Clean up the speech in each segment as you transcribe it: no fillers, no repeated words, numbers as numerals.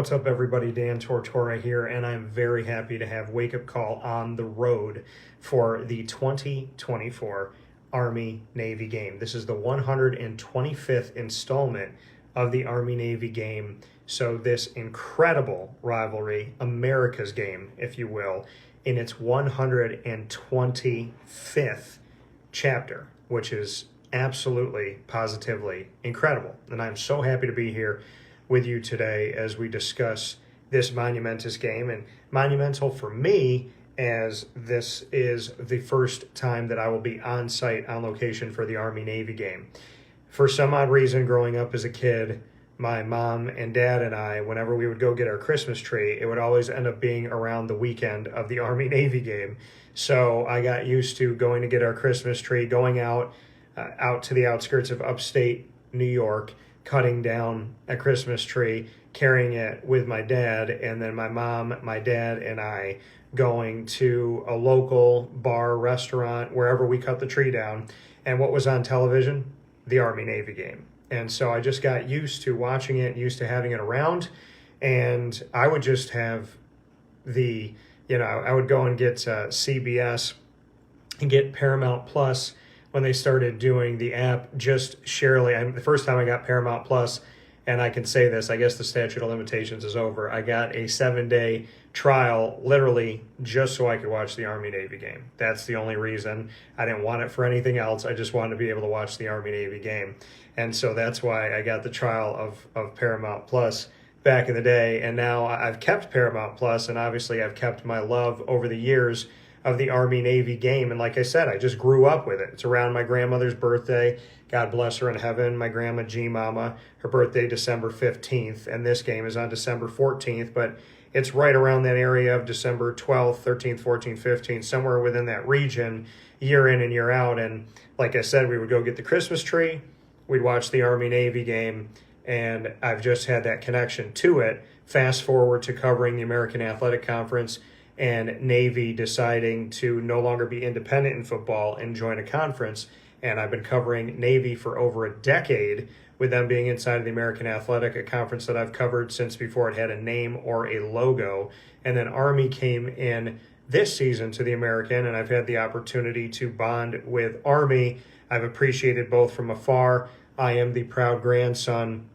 What's up, everybody? Dan Tortora here, and I'm very happy to have Wake Up Call on the road for the 2024 Army-Navy game. This is the 125th installment of the Army-Navy game. So this incredible rivalry, America's game, if you will, in its 125th chapter, which is absolutely, positively incredible. And I'm so happy to be here with you today as we discuss this monumentous game, and monumental for me as this is the first time that I will be on site, on location for the Army-Navy game. For some odd reason, growing up as a kid, my mom and dad and I, whenever we would go get our Christmas tree, it would always end up being around the weekend of the Army-Navy game. So I got used to going to get our Christmas tree, going out to the outskirts of upstate New York, cutting down a Christmas tree, carrying it with my dad, and then my mom, my dad, and I going to a local bar, restaurant, wherever we cut the tree down. And what was on television? The Army-Navy game. And so I just got used to watching it, used to having it around, and I would just have I would go and get CBS and get Paramount Plus when they started doing the app just sharely. The first time I got Paramount Plus, and I can say this, I guess the statute of limitations is over. I got a 7-day trial, literally just so I could watch the Army-Navy game. That's the only reason. I didn't want it for anything else. I just wanted to be able to watch the Army-Navy game. And so that's why I got the trial of Paramount Plus back in the day. And now I've kept Paramount Plus, and obviously I've kept my love over the years of the Army-Navy game. And like I said, I just grew up with it. It's around my grandmother's birthday. God bless her in heaven. My grandma G-Mama, her birthday December 15th, and this game is on December 14th, but it's right around that area of December 12th, 13th, 14th, 15th, somewhere within that region, year in and year out. And like I said, we would go get the Christmas tree, we'd watch the Army-Navy game, and I've just had that connection to it. Fast forward to covering the American Athletic Conference and Navy deciding to no longer be independent in football and join a conference. And I've been covering Navy for over a decade, with them being inside of the American Athletic, a conference that I've covered since before it had a name or a logo. And then Army came in this season to the American, and I've had the opportunity to bond with Army. I've appreciated both from afar. I am the proud grandson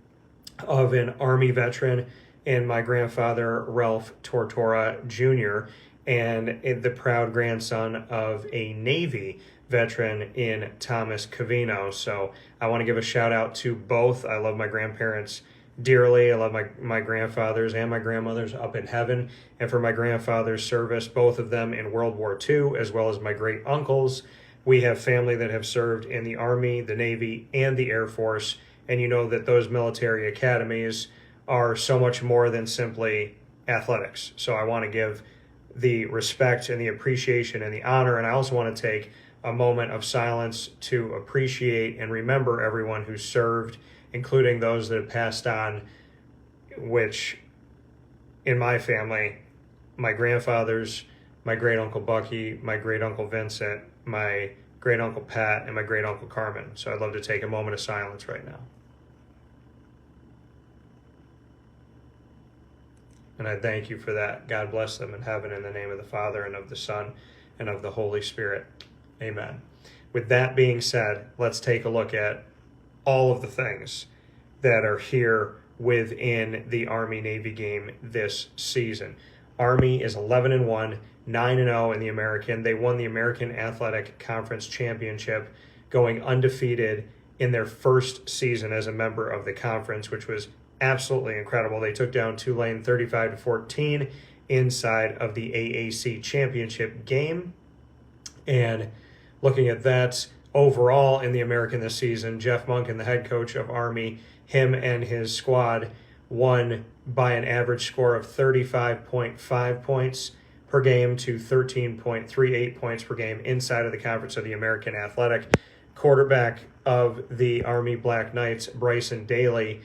of an Army veteran and my grandfather, Ralph Tortora Jr., and the proud grandson of a Navy veteran in Thomas Cavino. So I want to give a shout out to both. I love my grandparents dearly. I love my grandfathers and my grandmothers up in heaven. And for my grandfather's service, both of them in World War II, as well as my great uncles. We have family that have served in the Army, the Navy, and the Air Force. And you know that those military academies are so much more than simply athletics. So I want to give the respect and the appreciation and the honor. And I also want to take a moment of silence to appreciate and remember everyone who served, including those that have passed on, which in my family, my grandfathers, my great uncle Bucky, my great uncle Vincent, my great uncle Pat, and my great uncle Carmen. So I'd love to take a moment of silence right now. And I thank you for that. God bless them in heaven, in the name of the Father, and of the Son, and of the Holy Spirit. Amen. With that being said, let's take a look at all of the things that are here within the Army-Navy game this season. Army is 11-1, 9-0 in the American. They won the American Athletic Conference Championship, going undefeated in their first season as a member of the conference, which was absolutely incredible. They took down Tulane 35-14 inside of the AAC championship game. And looking at that overall in the American this season, Jeff Monken, the head coach of Army, him and his squad won by an average score of 35.5 points per game to 13.38 points per game inside of the conference of the American Athletic. Quarterback of the Army Black Knights, Bryson Daly,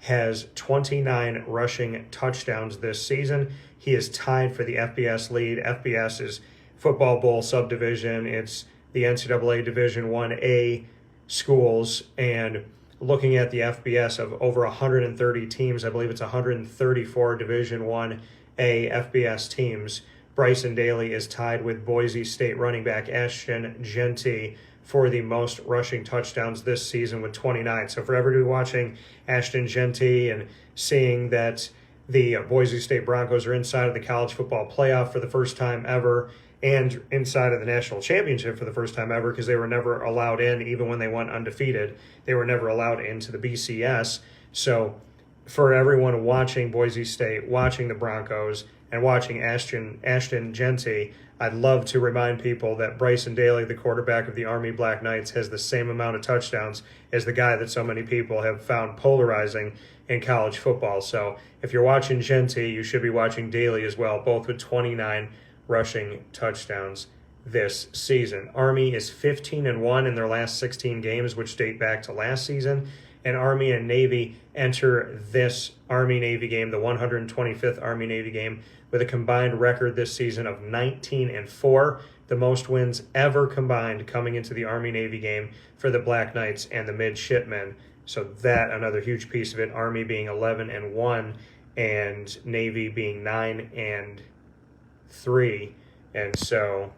has 29 rushing touchdowns this season. He is tied for the FBS lead. FBS is Football Bowl subdivision. It's the NCAA Division 1A schools, and looking at the FBS of over 130 teams, I believe it's 134 Division I-A FBS teams, Bryson Daly is tied with Boise State running back Ashton Jeanty for the most rushing touchdowns this season with 29. So for everybody watching Ashton Jeanty and seeing that the Boise State Broncos are inside of the college football playoff for the first time ever and inside of the national championship for the first time ever, because they were never allowed in, even when they went undefeated. They were never allowed into the BCS. So for everyone watching Boise State, watching the Broncos, and watching Ashton Jeanty, I'd love to remind people that Bryson Daly, the quarterback of the Army Black Knights, has the same amount of touchdowns as the guy that so many people have found polarizing in college football. So if you're watching Jeanty, you should be watching Daly as well, both with 29 rushing touchdowns this season. Army is 15-1 in their last 16 games, which date back to last season. And Army and Navy enter this Army-Navy game, the 125th Army-Navy game, with a combined record this season of 19-4, the most wins ever combined coming into the Army-Navy game for the Black Knights and the Midshipmen. So that, another huge piece of it, Army being 11-1 and Navy being 9-3, and so,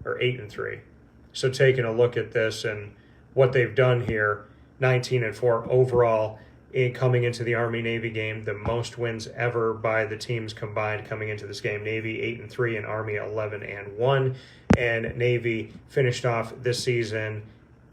or 8-3. So taking a look at this and what they've done here, 19-4 overall coming into the Army-Navy game, the most wins ever by the teams combined coming into this game. Navy 8-3 and Army 11-1, and Navy finished off this season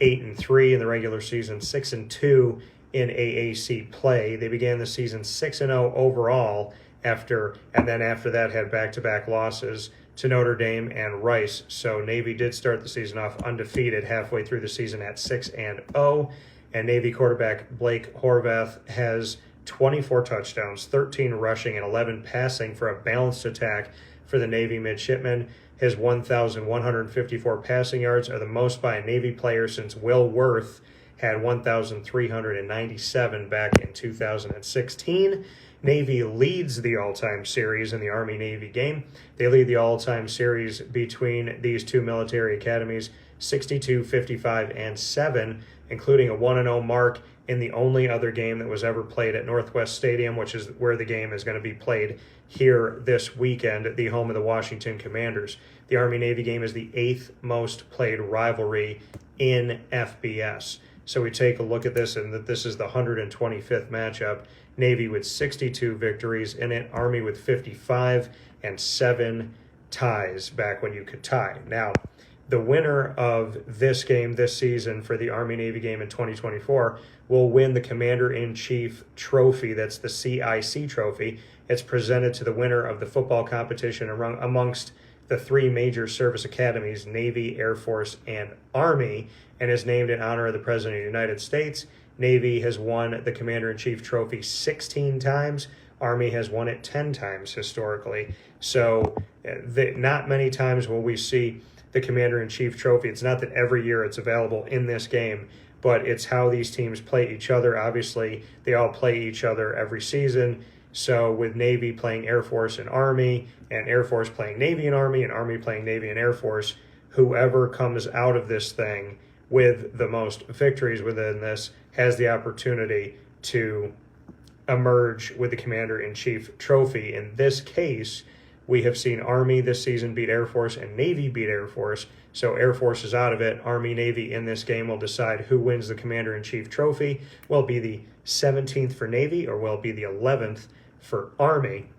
8-3 in the regular season, 6-2 in AAC play. They began the season 6-0 overall and then after that had back-to-back losses to Notre Dame and Rice. So Navy did start the season off undefeated halfway through the season at 6-0. And Navy quarterback Blake Horvath has 24 touchdowns, 13 rushing, and 11 passing for a balanced attack for the Navy midshipmen. His 1,154 passing yards are the most by a Navy player since Will Worth had 1,397 back in 2016. Navy leads the all-time series in the Army-Navy game. They lead the all-time series between these two military academies, 62, 55, and 7, including a 1-0 mark in the only other game that was ever played at Northwest Stadium, which is where the game is going to be played here this weekend, the home of the Washington Commanders. The Army-Navy game is the 8th most played rivalry in FBS. So we take a look at this, and that this is the 125th matchup. Navy with 62 victories in it, Army with 55, and 7 ties back when you could tie. Now, the winner of this game this season for the Army-Navy game in 2024 will win the Commander-in-Chief Trophy. That's the CIC Trophy. It's presented to the winner of the football competition amongst the 3 major service academies, Navy, Air Force, and Army, and is named in honor of the President of the United States. Navy has won the Commander-in-Chief Trophy 16 times. Army has won it 10 times historically. So not many times will we see the Commander-in-Chief Trophy. It's not that every year it's available in this game, but it's how these teams play each other. Obviously, they all play each other every season. So with Navy playing Air Force and Army, and Air Force playing Navy and Army playing Navy and Air Force, whoever comes out of this thing with the most victories within this has the opportunity to emerge with the Commander-in-Chief Trophy. In this case, we have seen Army this season beat Air Force and Navy beat Air Force. So Air Force is out of it. Army, Navy in this game will decide who wins the Commander-in-Chief Trophy. Will it be the 17th for Navy, or will it be the 11th for Army?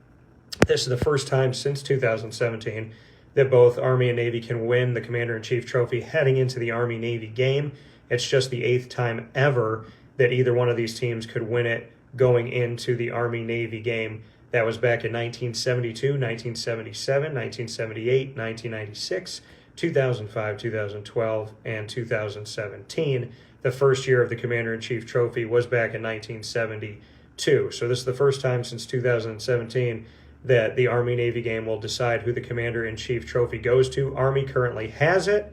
This is the first time since 2017 that both Army and Navy can win the Commander-in-Chief Trophy heading into the Army-Navy game. It's just the 8th time ever that either one of these teams could win it going into the Army-Navy game. That was back in 1972, 1977, 1978, 1996, 2005, 2012, and 2017. The first year of the Commander-in-Chief Trophy was back in 1972. So this is the first time since 2017 that the Army-Navy game will decide who the Commander-in-Chief Trophy goes to. Army currently has it,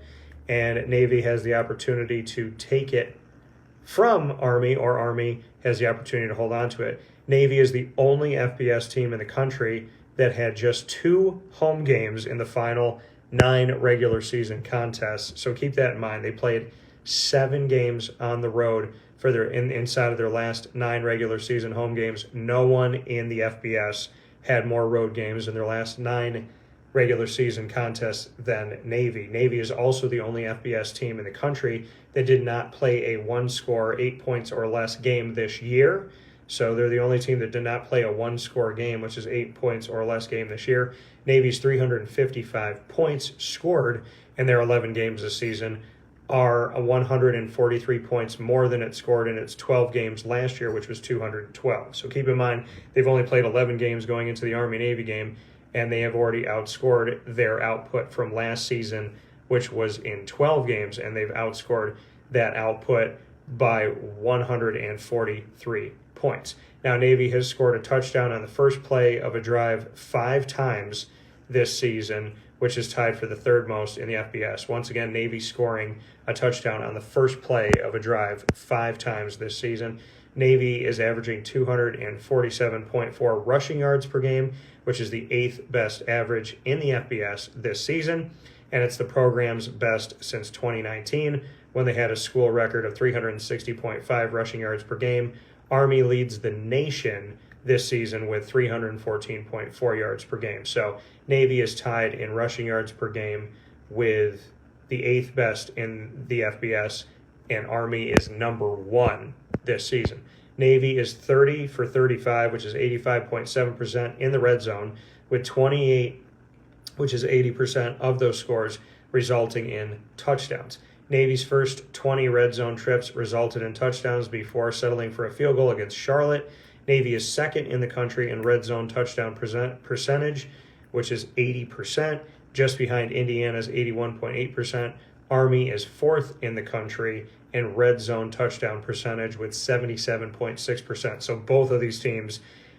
and Navy has the opportunity to take it from Army, or Army has the opportunity to hold on to it. Navy is the only FBS team in the country that had just 2 home games in the final 9 regular season contests. So keep that in mind. They played 7 games on the road for inside of their last 9 regular season home games. No one in the FBS had more road games in their last 9 regular season contests than Navy. Navy is also the only FBS team in the country that did not play a 1-score, 8 points or less game this year. So they're the only team that did not play a 1-score game, which is 8 points or less game this year. Navy's 355 points scored in their 11 games this season are 143 points more than it scored in its 12 games last year, which was 212. So keep in mind, they've only played 11 games going into the Army-Navy game, and they have already outscored their output from last season, which was in 12 games, and they've outscored that output by 143 points. Now, Navy has scored a touchdown on the first play of a drive 5 times this season, which is tied for the 3rd most in the FBS. Once again, Navy scoring a touchdown on the first play of a drive 5 times this season. Navy is averaging 247.4 rushing yards per game, which is the 8th best average in the FBS this season, and it's the program's best since 2019, when they had a school record of 360.5 rushing yards per game. Army leads the nation this season with 314.4 yards per game. So Navy is tied in rushing yards per game with the 8th best in the FBS, and Army is number 1 this season. Navy is 30 for 35, which is 85.7% in the red zone, with 28, which is 80% of those scores, resulting in touchdowns. Navy's first 20 red zone trips resulted in touchdowns before settling for a field goal against Charlotte. Navy is 2nd in the country in red zone touchdown percentage, which is 80%, just behind Indiana's 81.8%. Army is 4th in the country in red zone touchdown percentage with 77.6%. So both of these teams,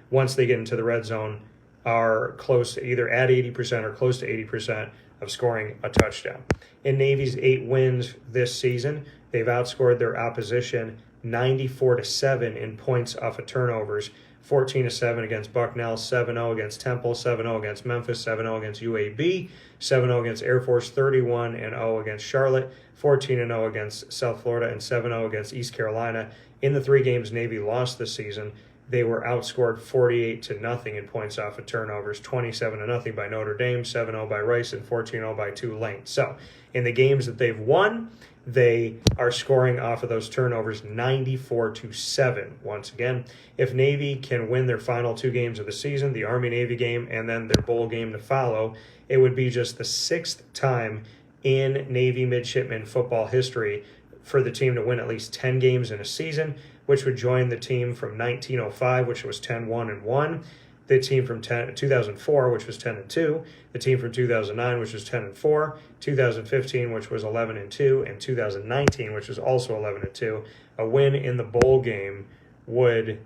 once they get into the red zone, are close to either at 80% or close to 80% of scoring a touchdown. In Navy's 8 wins this season, they've outscored their opposition 94-7 in points off of turnovers, 14-7 against Bucknell, 7-0 against Temple, 7-0 against Memphis, 7-0 against UAB, 7-0 against Air Force, 31-0 against Charlotte, 14-0 against South Florida, and 7-0 against East Carolina. In the 3 games Navy lost this season, they were outscored 48-0 in points off of turnovers, 27-0 by Notre Dame, 7-0 by Rice, and 14-0 by Tulane. So in the games that they've won, they are scoring off of those turnovers 94-7. Once again, if Navy can win their final 2 games of the season, the Army-Navy game and then their bowl game to follow, it would be just the 6th time in Navy midshipmen football history for the team to win at least 10 games in a season, which would join the team from 1905, which was 10-1-1, the team from 2004, which was 10-2, the team from 2009, which was 10-4, 2015, which was 11-2, and 2019, which was also 11-2. A win in the bowl game would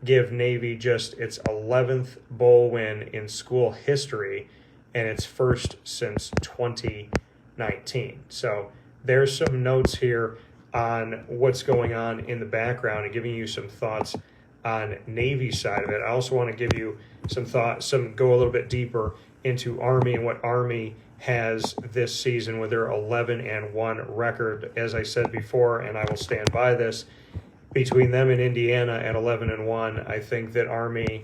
give Navy just its 11th bowl win in school history and its first since 2019. So there's some notes here on what's going on in the background and giving you some thoughts on Navy's side of it. I also want to give you some thoughts, go a little bit deeper into Army and what Army has this season with their 11-1 record. As I said before, and I will stand by this, between them and Indiana at 11-1, I think that Army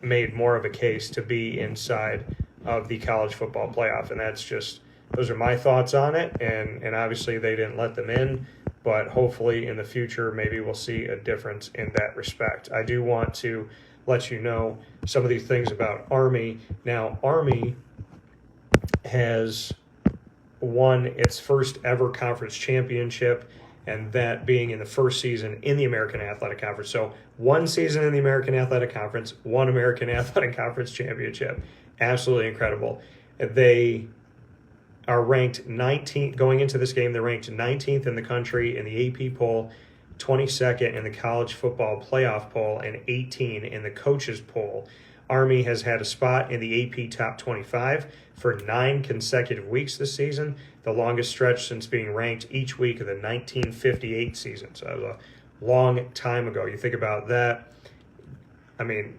made more of a case to be inside of the college football playoff, and that's just, those are my thoughts on it, and obviously they didn't let them in, but hopefully in the future maybe we'll see a difference in that respect. I do want to let you know some of these things about Army. Now, Army has won its first ever conference championship, and that being in the first season in the American Athletic Conference. So 1 season in the American Athletic Conference, 1 American Athletic Conference championship. Absolutely incredible. They are ranked 19th going into this game. They're ranked 19th in the country in the AP poll, 22nd in the college football playoff poll, and 18 in the coaches poll. Army has had a spot in the AP top 25 for 9 consecutive weeks this season, the longest stretch since being ranked each week of the 1958 season. So that was a long time ago. You think about that. I mean,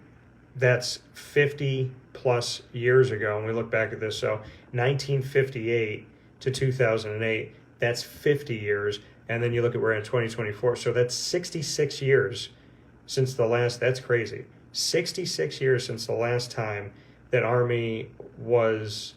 that's 50 plus years ago, and we look back at this. So 1958 to 2008, that's 50 years. And then you look at we're in 2024. So that's 66 years since the last, that's crazy. 66 years since the last time that Army was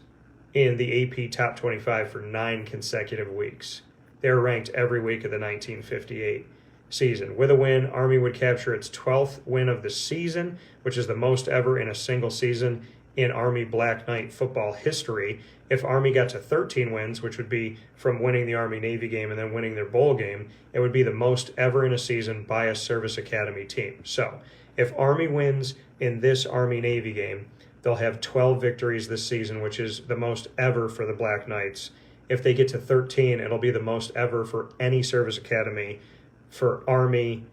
in the AP top 25 for 9 consecutive weeks. They were ranked every week of the 1958 season. With a win, Army would capture its 12th win of the season, which is the most ever in a single season in Army Black Knight football history. If Army got to 13 wins, which would be from winning the Army-Navy game and then winning their bowl game, it would be the most ever in a season by a Service Academy team. So if Army wins in this Army-Navy game, they'll have 12 victories this season, which is the most ever for the Black Knights. If they get to 13, it'll be the most ever for any Service Academy for Army,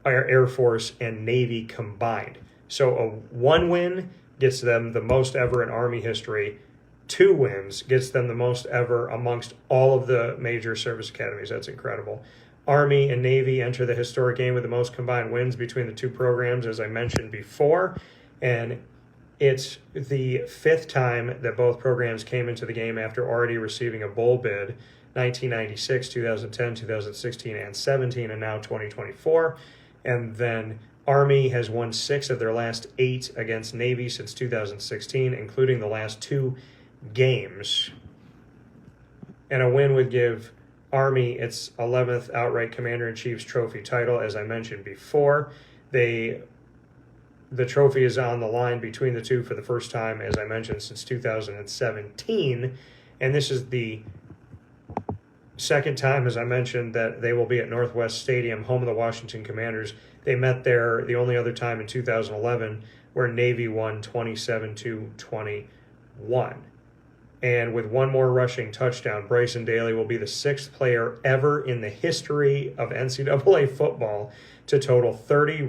Air Force, and Navy combined. So a 1 win gets them the most ever in Army history. 2 wins gets them the most ever amongst all of the major service academies. That's incredible. Army and Navy enter the historic game with the most combined wins between the 2 programs, as I mentioned before. And it's the 5th time that both programs came into the game after already receiving a bowl bid. 1996, 2010, 2016, and 17, and now 2024. And then Army has won 6 of their last 8 against Navy since 2016, including the last 2 games. And a win would give Army its 11th outright Commander-in-Chief's trophy title, as I mentioned before. The trophy is on the line between the 2 for the first time, as I mentioned, since 2017. And this is the 2nd time, as I mentioned, that they will be at Northwest Stadium, home of the Washington Commanders. They met there the only other time in 2011, where Navy won 27-21. And with 1 more rushing touchdown, Bryson Daly will be the 6th player ever in the history of NCAA football to total 30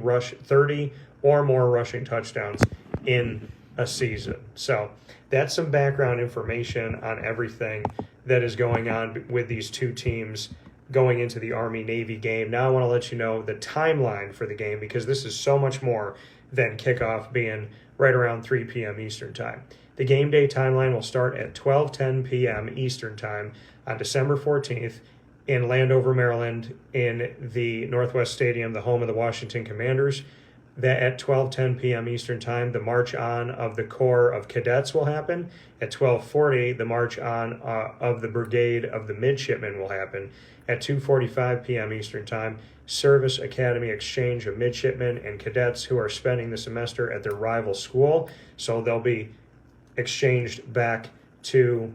or more rushing touchdowns in a season. So that's some background information on everything that is going on with these 2 teams going into the Army-Navy game. Now I want to let you know the timeline for the game, because this is so much more than kickoff being right around 3 p.m. Eastern Time. The game day timeline will start at 12:10 p.m. Eastern Time on December 14th in Landover, Maryland, in the Northwest Stadium, the home of the Washington Commanders. That at 12:10 p.m. Eastern Time, the march on of the Corps of Cadets will happen. At 12:40, the march on of the Brigade of the Midshipmen will happen. At 2:45 p.m. Eastern Time, Service Academy exchange of midshipmen and cadets who are spending the semester at their rival school. So they'll be exchanged back to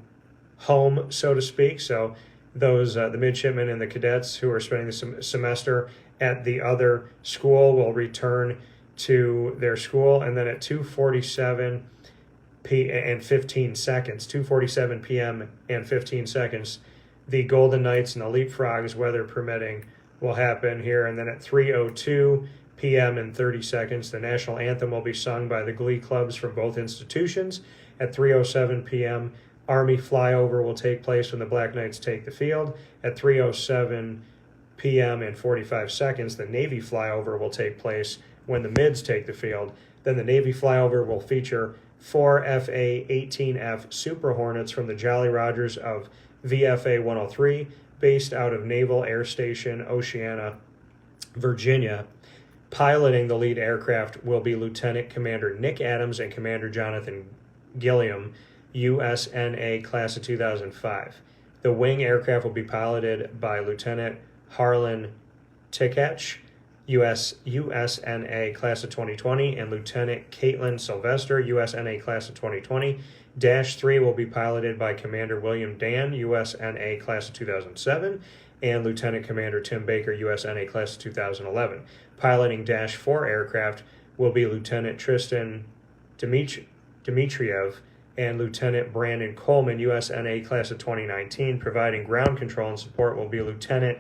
home, so to speak. So those the midshipmen and the cadets who are spending the semester at the other school will return to their school. And then at 2:47 and 15 seconds, 2:47 p.m. and 15 seconds, the Golden Knights and the Leapfrogs, weather permitting, will happen here. And then at 3:02 p.m. and 30 seconds, the national anthem will be sung by the glee clubs from both institutions. At 3:07 p.m., Army flyover will take place when the Black Knights take the field. At 3:07 p.m. and 45 seconds, the Navy flyover will take place when the Mids take the field. Then the Navy flyover will feature 4 FA-18F Super Hornets from the Jolly Rogers of VFA 103, based out of Naval Air Station, Oceana, Virginia. Piloting the lead aircraft will be Lieutenant Commander Nick Adams and Commander Jonathan Gilliam, USNA Class of 2005. The wing aircraft will be piloted by Lieutenant Harlan Tikach, USNA Class of 2020, and Lieutenant Caitlin Sylvester, USNA Class of 2020. Dash 3 will be piloted by Commander William Dan, USNA Class of 2007, and Lieutenant Commander Tim Baker, USNA Class of 2011. Piloting Dash 4 aircraft will be Lieutenant Tristan Dmitriev and Lieutenant Brandon Coleman, USNA Class of 2019. Providing ground control and support will be Lieutenant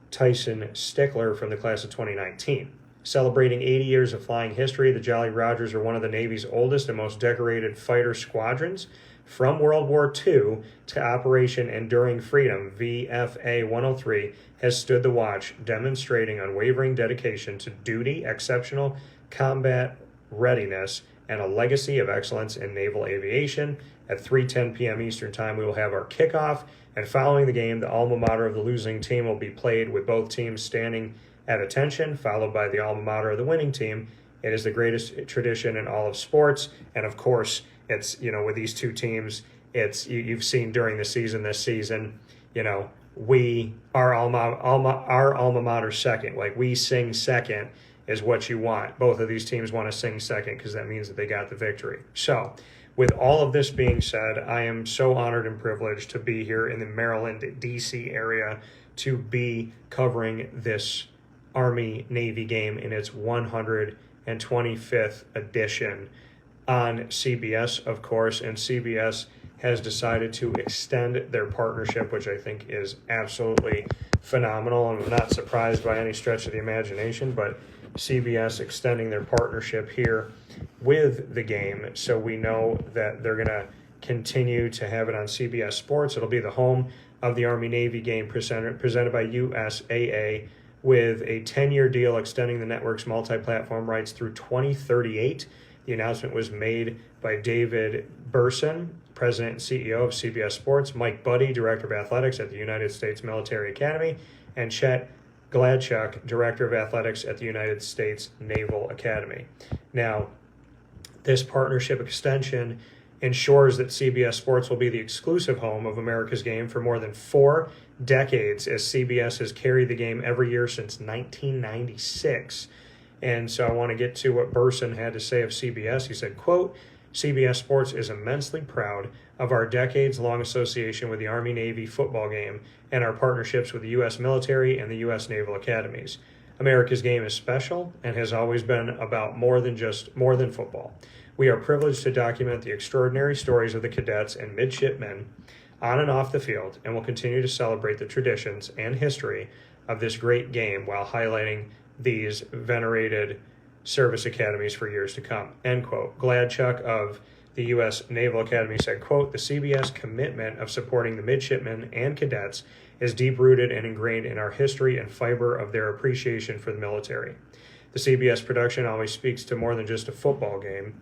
Tyson Stickler from the Class of 2019. Celebrating 80 years of flying history, the Jolly Rogers are one of the Navy's oldest and most decorated fighter squadrons. From World War II to Operation Enduring Freedom, VFA 103 has stood the watch, demonstrating unwavering dedication to duty, exceptional combat readiness, and a legacy of excellence in naval aviation. At 3:10 p.m. Eastern Time, we will have our kickoff, and following the game, the alma mater of the losing team will be played with both teams standing at attention, followed by the alma mater of the winning team. It is the greatest tradition in all of sports, and of course, it's, with these two teams, it's you've seen during the season this season, our alma mater second, like we sing second is what you want. Both of these teams want to sing second because that means that they got the victory. So with all of this being said, I am so honored and privileged to be here in the Maryland, D.C. area to be covering this Army-Navy game in its 125th edition on CBS, of course, and CBS has decided to extend their partnership, which I think is absolutely phenomenal. And I'm not surprised by any stretch of the imagination, but CBS extending their partnership here with the game. So we know that they're going to continue to have it on CBS Sports. It'll be the home of the Army-Navy game presented by USAA with a 10-year deal extending the network's multi-platform rights through 2038. The announcement was made by David Burson, President and CEO of CBS Sports, Mike Buddy, Director of Athletics at the United States Military Academy, and Chet Gladchuk, Director of Athletics at the United States Naval Academy. Now, this partnership extension ensures that CBS Sports will be the exclusive home of America's game for more than 4 decades, as CBS has carried the game every year since 1996. And so I want to get to what Burson had to say of CBS. He said, quote, CBS Sports is immensely proud of our decades-long association with the Army-Navy football game and our partnerships with the U.S. military and the U.S. Naval Academies. America's game is special and has always been about more than football. We are privileged to document the extraordinary stories of the cadets and midshipmen on and off the field, and will continue to celebrate the traditions and history of this great game while highlighting these venerated service academies for years to come, end quote. Gladchuk of the U.S. Naval Academy said, quote, the CBS commitment of supporting the midshipmen and cadets is deep-rooted and ingrained in our history and fiber of their appreciation for the military. The CBS production always speaks to more than just a football game,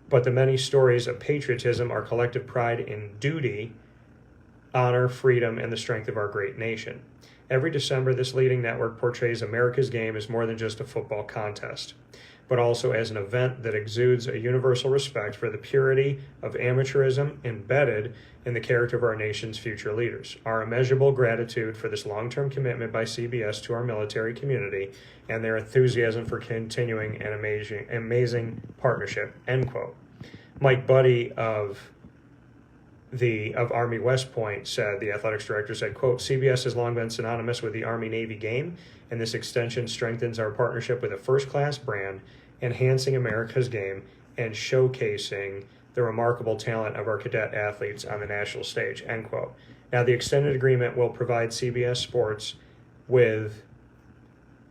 but the many stories of patriotism, our collective pride in duty, honor, freedom, and the strength of our great nation. Every December, this leading network portrays America's game as more than just a football contest, but also as an event that exudes a universal respect for the purity of amateurism embedded in the character of our nation's future leaders. Our immeasurable gratitude for this long-term commitment by CBS to our military community and their enthusiasm for continuing an amazing partnership, end quote. Mike Buddy of Army West Point said, the athletics director said, quote, CBS has long been synonymous with the Army-Navy game, and this extension strengthens our partnership with a first-class brand, enhancing America's game and showcasing the remarkable talent of our cadet athletes on the national stage, end quote. Now, the extended agreement will provide CBS Sports with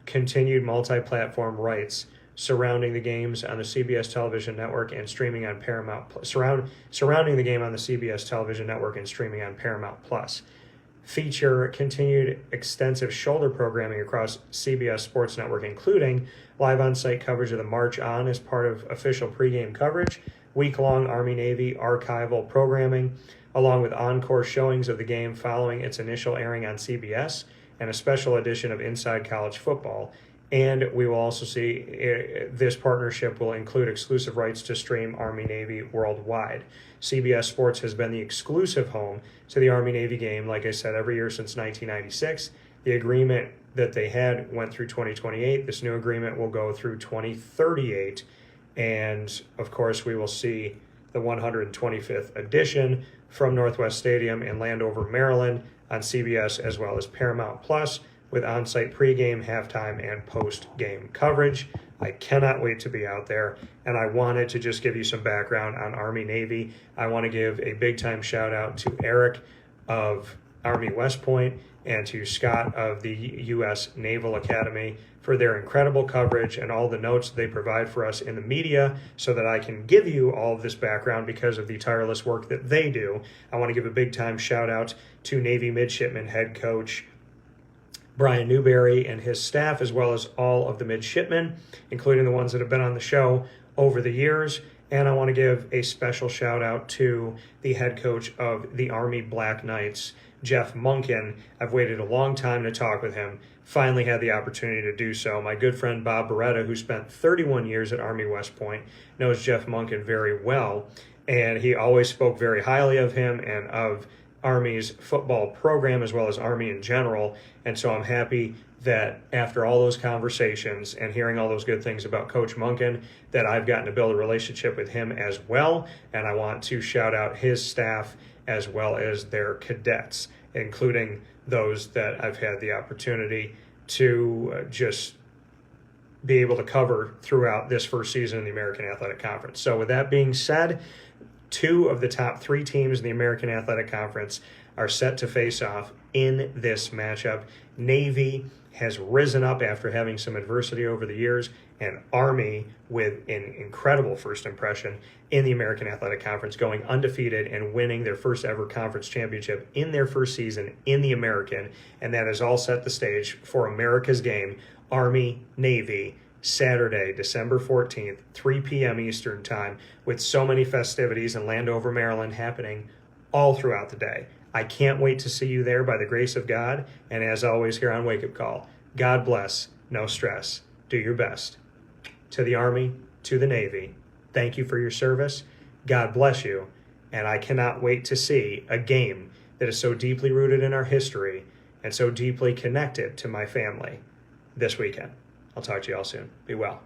continued multi-platform rights surrounding the games on the CBS television network and streaming on Paramount surrounding the game on the CBS television network and streaming on Paramount Plus. Feature continued extensive shoulder programming across CBS Sports Network, including live on-site coverage of the March On as part of official pregame coverage, week-long Army-Navy archival programming, along with encore showings of the game following its initial airing on CBS, and a special edition of Inside College Football. And we will also see this partnership will include exclusive rights to stream Army-Navy worldwide. CBS Sports has been the exclusive home to the Army-Navy game, like I said, every year since 1996. The agreement that they had went through 2028. This new agreement will go through 2038. And, of course, we will see the 125th edition from Northwest Stadium in Landover, Maryland on CBS, as well as Paramount Plus, with on-site pregame, halftime, and post-game coverage. I cannot wait to be out there, and I wanted to just give you some background on Army-Navy. I want to give a big-time shout-out to Eric of Army West Point and to Scott of the U.S. Naval Academy for their incredible coverage and all the notes they provide for us in the media so that I can give you all of this background because of the tireless work that they do. I want to give a big-time shout-out to Navy Midshipmen head coach Brian Newberry and his staff, as well as all of the midshipmen, including the ones that have been on the show over the years. And I want to give a special shout out to the head coach of the Army Black Knights, Jeff Monken. I've waited a long time to talk with him. Finally had the opportunity to do so. My good friend Bob Beretta, who spent 31 years at Army West Point, knows Jeff Monken very well. And he always spoke very highly of him and of Army's football program as well as Army in general. And so I'm happy that after all those conversations and hearing all those good things about Coach Monken, that I've gotten to build a relationship with him as well. And I want to shout out his staff as well as their cadets, including those that I've had the opportunity to just be able to cover throughout this first season in the American Athletic Conference. So with that being said, 2 of the top 3 teams in the American Athletic Conference are set to face off in this matchup. Navy has risen up after having some adversity over the years, and Army with an incredible first impression in the American Athletic Conference, going undefeated and winning their first ever conference championship in their first season in the American. And that has all set the stage for America's game, Army-Navy, Saturday, December 14th, 3 p.m. Eastern Time, with so many festivities in Landover, Maryland happening all throughout the day. I can't wait to see you there by the grace of God. And as always here on Wake Up Call, God bless, no stress. Do your best. To the Army, to the Navy, thank you for your service. God bless you. And I cannot wait to see a game that is so deeply rooted in our history and so deeply connected to my family this weekend. I'll talk to you all soon. Be well.